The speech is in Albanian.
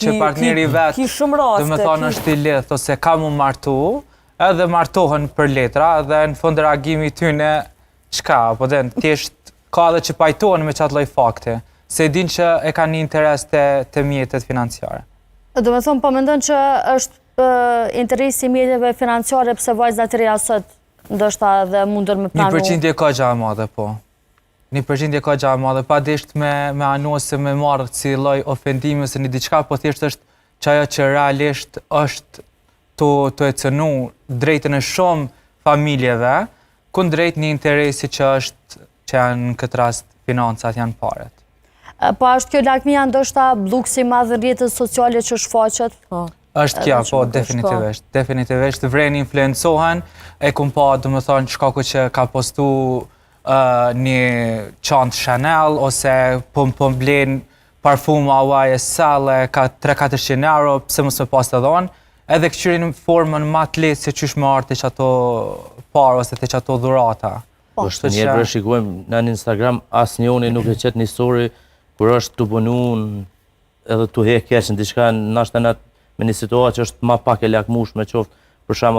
që partneri vetë, dhe me thonë është i lidh, ose ka mu martu, edhe martohen për letra, dhe në fund reagimi tyne, qka, po dhe në tjesht, ka dhe që pajtohen me qatë lloj fakti, se din që e ka një interes të mjetet financiare. Do me thonë, po mendon që është interesi mjeteve financiare pëse vajzat të reja sot, ndoshta dhe mundër me planu? 1% ka gja e madhe, po. 1% ka gja e madhe, pa disht me anu se me marrë si lloj ofendimi ose një diçka, po thjesht është që ajo që realisht është të e cënu drejtën e shumë familjeve, kundrejt një interesi që është që janë në këtë rast financat, janë paret. Po është kjo lakmia ndoshta bllukësi madh në rrjetet sociale që shfaqet? Është kjo, po, definitivisht. Definitivisht, vreni influencohen, e kum pa, do më thonë, shkaku që ka postu një çantë Chanel, ose po mblen parfuma YSL, ka 300-400 euro, pse mos me pas të dhonë, edhe këqyrin në formën ma të letë se qysh më arti që ato parë, ose të që ato dhurata. Është njerë për shikojmë në Instagram, asë njoni nuk e qetë një story, kur është të punu edhe të hek keqën, diçka nashtë me një situatë që është ma pak e lakmush me qoftë, për shembull